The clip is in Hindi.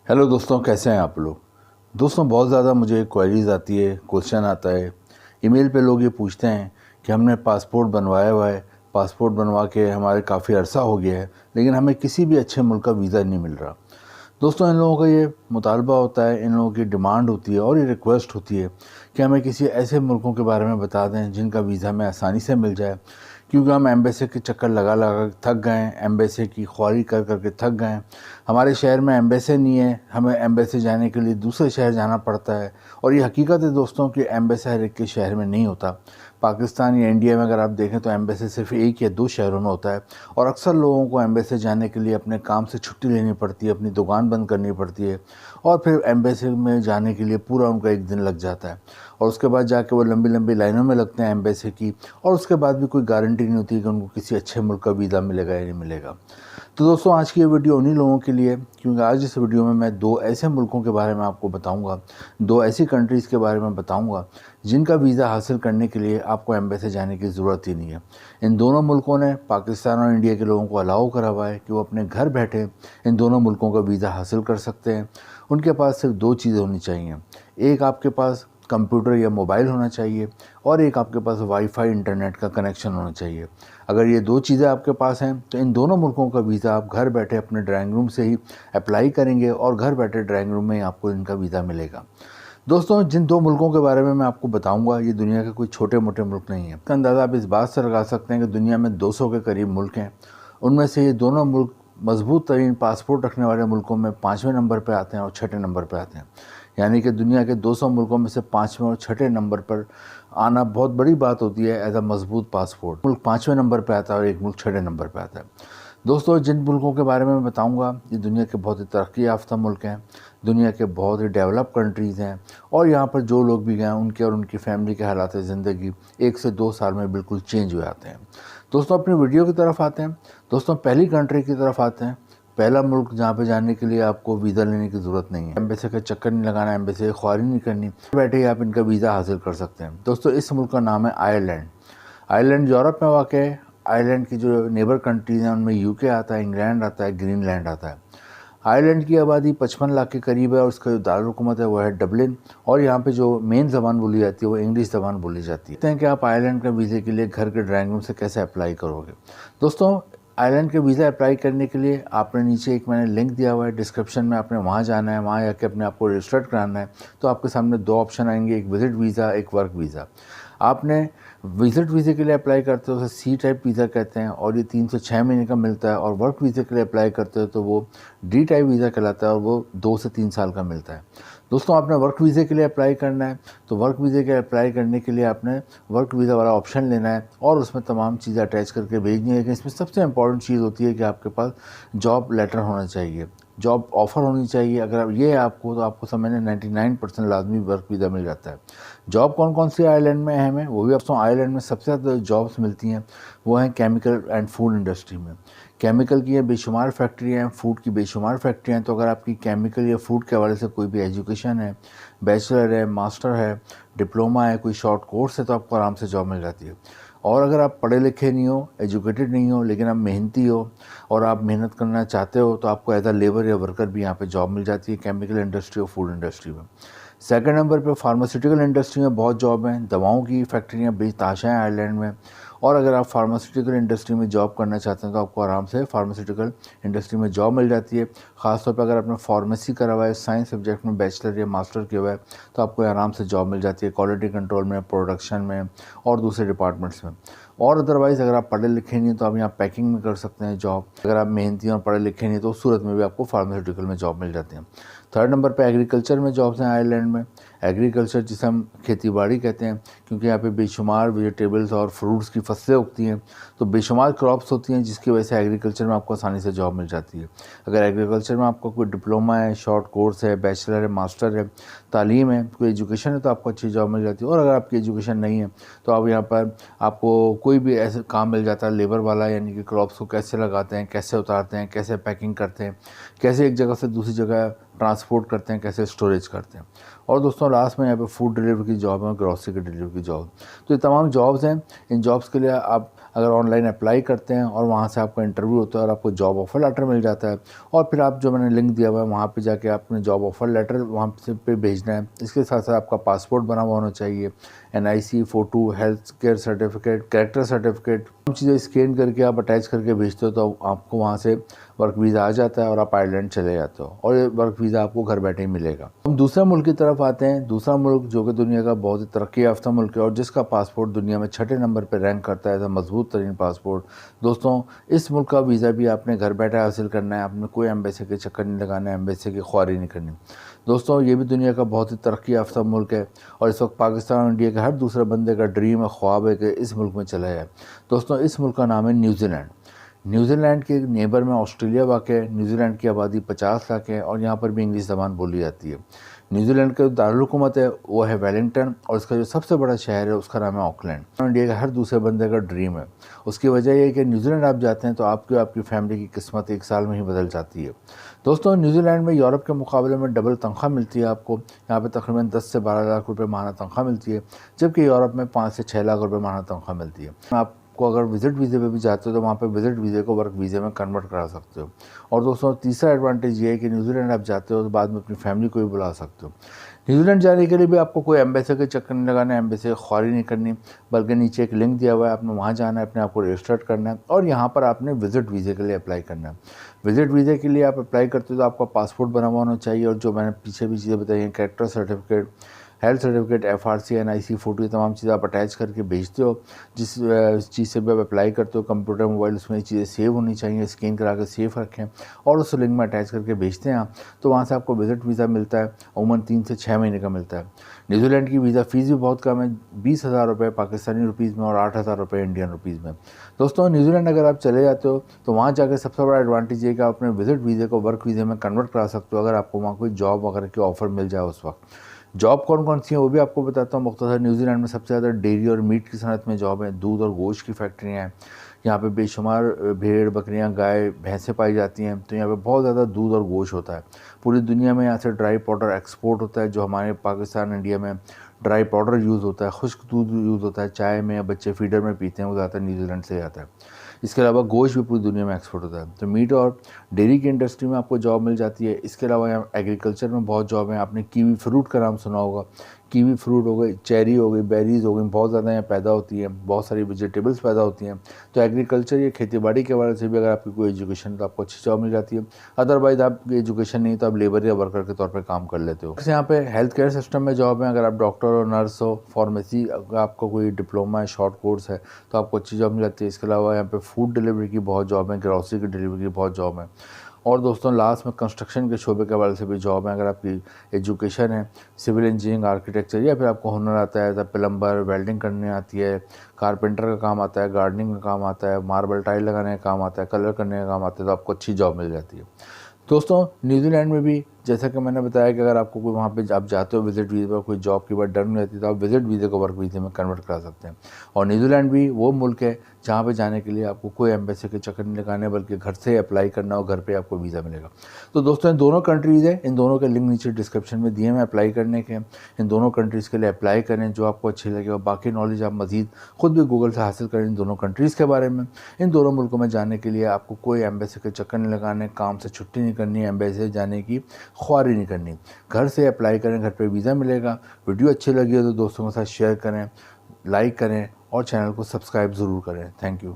हेलो दोस्तों, कैसे हैं आप लोग। दोस्तों, बहुत ज़्यादा मुझे क्वेरीज आती है, क्वेश्चन आता है। ईमेल पे लोग ये पूछते हैं कि हमने पासपोर्ट बनवाया हुआ है, पासपोर्ट बनवा के हमारे काफ़ी अरसा हो गया है, लेकिन हमें किसी भी अच्छे मुल्क का वीज़ा नहीं मिल रहा। दोस्तों, इन लोगों का ये मुतालबा होता है, इन लोगों की डिमांड होती है और ये रिक्वेस्ट होती है कि हमें किसी ऐसे मुल्कों के बारे में बता दें जिनका वीज़ा हमें आसानी से मिल जाए, क्योंकि हम एम्बेसी के चक्कर लगा लगा के थक गए हैं, एम्बेसी की ख्वारी कर करके थक गए हैं। हमारे शहर में एम्बेसी नहीं है, हमें एम्बेसी जाने के लिए दूसरे शहर जाना पड़ता है। और ये हकीकत है दोस्तों कि एम्बेसी हर एक के शहर में नहीं होता। पाकिस्तान या इंडिया में अगर आप देखें तो एम्बेसी सिर्फ एक या दो शहरों में होता है, और अक्सर लोगों को एम्बेसी जाने के लिए अपने काम से छुट्टी लेनी पड़ती है, अपनी दुकान बंद करनी पड़ती है, और फिर एम्बेसी में जाने के लिए पूरा उनका एक दिन लग जाता है। और उसके बाद जाके वो लंबी लंबी लाइनों में लगते हैं एम्बेसी की, और उसके बाद भी कोई गारंटी नहीं होती कि उनको किसी अच्छे मुल्क का वीज़ा मिलेगा या नहीं मिलेगा। तो दोस्तों, आज की ये वीडियो उन्हीं लोगों के लिए, क्योंकि आज इस वीडियो में मैं दो ऐसे मुल्कों के बारे में आपको बताऊंगा, दो ऐसी कंट्रीज़ के बारे में बताऊंगा जिनका वीज़ा हासिल करने के लिए आपको एम्बेसी जाने की ज़रूरत ही नहीं है। इन दोनों मुल्कों ने पाकिस्तान और इंडिया के लोगों को अलाउ करा हुआ है कि वो अपने घर बैठे इन दोनों मुल्कों का वीज़ा हासिल कर सकते हैं। उनके पास सिर्फ दो चीज़ें होनी चाहिए। एक, आपके पास कंप्यूटर या मोबाइल होना चाहिए, और एक आपके पास वाईफाई इंटरनेट का कनेक्शन होना चाहिए। अगर ये दो चीज़ें आपके पास हैं तो इन दोनों मुल्कों का वीज़ा आप घर बैठे अपने ड्राइंग रूम से ही अप्लाई करेंगे, और घर बैठे ड्राइंग रूम में ही आपको इनका वीज़ा मिलेगा। दोस्तों, जिन दो मुल्कों के बारे में मैं आपको बताऊंगा, ये दुनिया के कोई छोटे मोटे मुल्क नहीं है। इसका अंदाज़ा आप इस बात से लगा सकते हैं कि दुनिया में 200 के करीब मुल्क हैं। उनमें से ये दोनों मुल्क मजबूत तरीन पासपोर्ट रखने वाले मुल्कों में 5वें नंबर पर आते हैं और 6ठे नंबर पर आते हैं। यानी कि दुनिया के 200 मुल्कों में से 5वें और 6ठे नंबर पर आना बहुत बड़ी बात होती है एज अ मजबूत पासपोर्ट। मुल्क 5वें नंबर पर आता है और एक मुल्क 6ठे नंबर पर आता है। दोस्तों, जिन मुल्कों के बारे में मैं बताऊंगा, ये दुनिया के बहुत ही तरक्की याफ्ता मुल्क हैं, दुनिया के बहुत ही डेवलप कंट्रीज़ हैं, और यहाँ पर जो लोग भी गए उनके और उनकी फैमिली के हालात ज़िंदगी 1 से 2 साल में बिल्कुल चेंज हो जाते हैं। दोस्तों, अपनी वीडियो की तरफ आते हैं। दोस्तों, पहली कंट्री की तरफ आते हैं। पहला मुल्क जहाँ पे जाने के लिए आपको वीज़ा लेने की ज़रूरत नहीं है, एम्बेसी का चक्कर नहीं लगाना, एम्बेसी की ख्वारी नहीं करनी, बैठे ही आप इनका वीज़ा हासिल कर सकते हैं। दोस्तों, इस मुल्क का नाम है आयरलैंड। आयरलैंड यूरोप में वाक़ है। आयरलैंड की जो नेबर कंट्रीज़ हैं उनमें यूके आता है, इंग्लैंड आता है, ग्रीनलैंड आता है। आयरलैंड की आबादी 55 लाख के करीब है, और उसका जो दारुलहुकूमत है वो है डबलिन, और यहाँ पे जो मेन ज़बान बोली जाती है वो इंग्लिश ज़बान बोली जाती है। कहते हैं कि आप आयरलैंड का वीज़े के लिए घर के ड्राइंग रूम से कैसे अप्लाई करोगे। दोस्तों, आयरलैंड के वीज़ा अप्लाई करने के लिए आपने नीचे एक मैंने लिंक दिया हुआ है डिस्क्रिप्शन में, आपने वहाँ जाना है, वहाँ जाके अपने आप को रजिस्टर्ड कराना है। तो आपके सामने दो ऑप्शन आएंगे, एक विजिट वीज़ा, एक वर्क वीज़ा। आपने विजिट वीज़े के लिए अप्लाई करते हो तो सी टाइप वीज़ा कहते हैं, और ये 3 से 6 महीने का मिलता है। और वर्क वीज़े के लिए अप्लाई करते हो तो वो डी टाइप वीज़ा कहलाता है, और वो 2 से 3 साल का मिलता है। दोस्तों, आपने वर्क वीज़े के लिए अप्लाई करना है, तो वर्क वीज़े के अप्लाई करने के लिए आपने वर्क वीज़ा वाला ऑप्शन लेना है, और उसमें तमाम चीज़ें अटैच करके भेजनी है। लेकिन इसमें सबसे इंपॉर्टेंट चीज़ होती है कि आपके पास जॉब लेटर होना चाहिए, जॉब ऑफ़र होनी चाहिए। अगर आप ये आपको, तो आपको समझने 99% लाजमी वर्क वीज़ा मिल जाता है। जॉब कौन कौन सी आयरलैंड में अहम है, वो भी दोस्तों, आयरलैंड में सबसे ज़्यादा जॉब्स मिलती हैं वो हैं केमिकल एंड फूड इंडस्ट्री में। केमिकल की बेशुमार फैक्ट्रियाँ हैं, फूड की बेशुमार फैक्ट्रियाँ हैं। तो अगर आपकी केमिकल या फूड के हवाले से कोई भी एजुकेशन है, बैचलर है, मास्टर है, डिप्लोमा है, कोई शॉर्ट कोर्स है, तो आपको आराम से जॉब मिल जाती है। और अगर आप पढ़े लिखे नहीं हो, एजुकेटेड नहीं हो, लेकिन आप मेहनती हो और आप मेहनत करना चाहते हो, तो आपको एज अ लेबर या वर्कर भी यहाँ पे जॉब मिल जाती है केमिकल इंडस्ट्री और फूड इंडस्ट्री में। सेकंड नंबर पे फार्मास्यूटिकल इंडस्ट्री में बहुत जॉब हैं, दवाओं की फैक्ट्रियाँ बेतहाशा हैं आयरलैंड में। और अगर आप फार्मास्यूटिकल इंडस्ट्री में जॉब करना चाहते हैं तो आपको आराम से फार्मास्यूटिकल इंडस्ट्री में जॉब मिल जाती है। ख़ासतौर पर अगर आपने फार्मेसी करा हुआ है, साइंस सब्जेक्ट में बैचलर या मास्टर किया हुआ है, तो आपको आराम से जॉब मिल जाती है क्वालिटी कंट्रोल में, प्रोडक्शन में, और दूसरे डिपार्टमेंट्स में। और अदरवाइज़ अगर आप पढ़े लिखे नहीं तो आप यहाँ पैकिंग में कर सकते हैं जॉब। अगर आप मेहनती और पढ़े लिखे नहीं तो उस सूरत में भी आपको फार्मास्यूटिकल में जॉब मिल जाती है। थर्ड नंबर पे एग्रीकल्चर में जॉब्स हैं आयरलैंड में। एग्रीकल्चर जिसे हम खेती बाड़ी कहते हैं, क्योंकि यहाँ पे बेशुमार वेजिटेबल्स और फ्रूट्स की फसलें उगती हैं, तो बेशुमार क्रॉप्स होती हैं, जिसकी वजह से एग्रीकल्चर में आपको आसानी से जॉब मिल जाती है। अगर एग्रीकल्चर में आपका कोई डिप्लोमा है, शॉर्ट कोर्स है, बैचलर है, मास्टर है, तालीम है, कोई एजुकेशन है, तो आपको अच्छी जॉब मिल जाती है। और अगर आपकी एजुकेशन नहीं है तो आप यहाँ पर आपको कोई भी ऐसे काम मिल जाता है लेबर वाला, यानी कि क्रॉप्स को कैसे लगाते हैं, कैसे उतारते हैं, कैसे पैकिंग करते हैं, कैसे एक जगह से दूसरी जगह ट्रांसपोर्ट करते हैं, कैसे स्टोरेज करते हैं। और दोस्तों, लास्ट में यहाँ पे फूड डिलीवरी की जॉब है, ग्रॉसरी की डिलीवरी की जॉब। तो ये तमाम जॉब्स हैं। इन जॉब्स के लिए आप अगर ऑनलाइन अप्लाई करते हैं और वहाँ से आपका इंटरव्यू होता है और आपको जॉब ऑफ़र लेटर मिल जाता है, और फिर आप जो मैंने लिंक दिया हुआ है वहाँ पे जाके आपने जॉब ऑफ़र लेटर वहाँ से पे भेजना है। इसके साथ साथ आपका पासपोर्ट बना हुआ होना चाहिए, NIC, photo, health care certificate, character certificate, सब चीज़ें स्कैन करके आप अटैच करके भेजते हो तो आपको वहाँ से वर्क वीज़ा आ जाता है और आप आयरलैंड चले जाते हो और ये वर्क वीज़ा आपको घर बैठे ही मिलेगा। हम दूसरा मुल्क की तरफ आते हैं। दूसरा मुल्क जो कि दुनिया का बहुत ही तरक्की याफ्ता मुल्क है और जिसका पासपोर्ट दुनिया में 6ठे नंबर पर रैंक करता है, मजबूत तरीन पासपोर्ट। दोस्तों, इस मुल्क का वीज़ा भी आपने घर बैठे हासिल करना है, आपने कोई एम्बेसी के चक्कर नहीं लगाना है, एम्बेसी की ख्वारी नहीं करनी। दोस्तों, ये भी दुनिया का बहुत ही तरक्की याफ्ता मुल्क है और इस वक्त पाकिस्तान और इंडिया के हर दूसरे बंदे का ड्रीम है, ख्वाब है कि इस मुल्क में चला जाए। दोस्तों, इस मुल्क का नाम है न्यूजीलैंड। न्यूजीलैंड के नेबर में ऑस्ट्रेलिया वाक़ है। न्यूजीलैंड की आबादी 50 लाख है और यहाँ पर भी इंग्लिश ज़बान बोली जाती है। न्यूजीलैंड का जो दारुल-हुकूमत है वो है वेलिंगटन और इसका जो सबसे बड़ा शहर है उसका नाम है ऑकलैंड। इंडिया का हर दूसरे बंदे का ड्रीम है। उसकी वजह ये है कि न्यूजीलैंड आप जाते हैं तो आपकी आपकी फैमिली की किस्मत 1 साल में ही बदल जाती है। दोस्तों, न्यूजीलैंड में यूरोप के मुकाबले में डबल तनख्वाह मिलती है आपको। यहाँ पे तकरीबन 10 से 12 लाख रुपए माहाना तनख्वाह मिलती है, जबकि यूरोप में 5 से 6 लाख रुपए माहाना तनख्वाह मिलती है। आपको अगर विज़िट वीज़े पे भी जाते हो तो वहाँ पे विज़िट वीज़े को वर्क वीज़े में कन्वर्ट करा सकते हो। और दोस्तों, तीसरा एडवांटेज ये है कि न्यूजीलैंड आप जाते हो तो बाद में अपनी फैमिली को भी बुला सकते हो। न्यूजीलैंड जाने के लिए भी आपको कोई एम्बेसी के चक्कर नहीं लगाना है, एम्बेसी की ख्वारी नहीं करनी, बल्कि नीचे एक लिंक दिया हुआ है, आपने वहाँ जाना है, अपने आप को रजिस्टर करना है और यहाँ पर आपने विज़िट वीज़े के लिए अप्लाई करना है। विज़िट वीज़े के लिए आप अप्लाई करते हो तो आपका पासपोर्ट बना हुआ होना चाहिए और जो मैंने पीछे भी चीज़ें बताई हैं, character certificate, health certificate, FRC, NIC, photo, ये तमाम चीज़ें आप अटैच करके भेजते हो। जिस चीज़ से भी आप अप्लाई करते हो, कंप्यूटर, मोबाइल, उसमें ये चीज़ें सेव होनी चाहिए, स्कैन करा के सेव रखें और उस लिंक में अटैच करके भेजते हैं आप, तो वहाँ से आपको विज़िट वीज़ा मिलता है। अमूमन 3 से 6 महीने का मिलता है। न्यूजीलैंड की वीज़ा फ़ीस भी बहुत कम है, 20,000 रुपये पाकिस्तानी रुपीज़ में और 8,000 रुपये इंडियन रुपीज़ में। दोस्तों, न्यूजीलैंड अगर आप चले जाते हो तो वहाँ जाकर सबसे बड़ा एडवांटेज ये है कि आप अपने विज़िट वीज़े को वर्क वीज़े में कन्वर्ट करा सकते हो अगर आपको वहाँ कोई जॉब वगैरह की ऑफ़र मिल जाए उस वक्त। जॉब कौन-कौन सी है वो भी आपको बताता हूँ मुख्तसर। न्यूजीलैंड में सबसे ज़्यादा डेयरी और मीट की सनत में जॉब है, दूध और गोश्त की फैक्ट्रियाँ हैं। यहाँ पे बेशुमार भेड़, बकरियाँ, गाय, भैंसें पाई जाती हैं, तो यहाँ पे बहुत ज़्यादा दूध और गोश्त होता है। पूरी दुनिया में यहाँ से ड्राई पाउडर एक्सपोर्ट होता है, जो हमारे पाकिस्तान, इंडिया में ड्राई पाउडर यूज़ होता है, खुश्क दूध यूज़ होता है, चाय में या बच्चे फीडर में पीते हैं, वो ज़्यादातर न्यूजीलैंड से आता है। इसके अलावा गोश्त भी पूरी दुनिया में एक्सपोर्ट होता है। तो मीट और डेयरी की इंडस्ट्री में आपको जॉब मिल जाती है। इसके अलावा यहाँ एग्रीकल्चर में बहुत जॉब है। आपने कीवी फ्रूट का नाम सुना होगा। कीवी फ्रूट हो गई, चेरी हो गई, बेरीज़ हो गई, बहुत ज़्यादा यहाँ पैदा होती है, बहुत सारी वेजिटेबल्स पैदा होती हैं। तो एग्रीकल्चर या खेती बाड़ी के हवाले से भी अगर आपकी कोई एजुकेशन है तो आपको अच्छी जॉब मिल जाती है। अदरवाइज़ आपकी एजुकेशन नहीं तो आप लेबर या वर्कर के तौर पर काम कर लेते हो। यहाँ पे हेल्थ केयर सिस्टम में जॉब है। अगर आप डॉक्टर हो, नर्स हो, फार्मेसी आपका कोई डिप्लोमा है, शॉर्ट कोर्स है, तो आपको अच्छी जॉब मिल जाती है। इसके अलावा यहाँ पे फूड डिलीवरी की बहुत जॉब है, ग्रॉसरी की डिलीवरी की बहुत जॉब है। और दोस्तों, लास्ट में कंस्ट्रक्शन के शोबे के हवाले से भी जॉब है। अगर आपकी एजुकेशन है सिविल इंजीनियरिंग, आर्किटेक्चर, या फिर आपको हुनर आता है, जब प्लम्बर, वेल्डिंग करने आती है, कारपेंटर का काम आता है, गार्डनिंग का काम आता है, मार्बल टाइल लगाने का काम आता है, कलर करने का काम आता है, तो आपको अच्छी जॉब मिल जाती है। दोस्तों, न्यूजीलैंड में भी जैसा कि मैंने बताया कि अगर आपको कोई वहाँ पे आप जाते हो विज़िट वीज़े पर, कोई जॉब की बात डन नहीं रहती तो आप विज़िट वीज़े को वर्क वीज़े में कन्वर्ट करा सकते हैं। और न्यूजीलैंड भी वो मुल्क है जहाँ पे जाने के लिए आपको कोई एम्बेसी के चक्कर नहीं लगाने, बल्कि घर से अप्लाई करना और घर पे आपको वीज़ा मिलेगा। तो दोस्तों, इन दोनों कंट्रीज़ है, इन दोनों के लिंक नीचे डिस्क्रिप्शन में दिए हैं अप्लाई करने के। इन दोनों कंट्रीज़ के लिए अप्लाई करें जो आपको अच्छी लगे, और बाकी नॉलेज आप मज़ीद खुद भी गूगल से हासिल करें इन दोनों कंट्रीज़ के बारे में। इन दोनों मुल्कों में जाने के लिए आपको कोई एम्बेसी के चक्कर नहीं लगाने, काम से छुट्टी नहीं करनी, एम्बेसी जाने की ख्वारी नहीं करनी। घर से अप्लाई करें, घर पे वीज़ा मिलेगा। वीडियो अच्छी लगी हो तो दोस्तों के साथ शेयर करें, लाइक करें और चैनल को सब्सक्राइब ज़रूर करें। Thank you.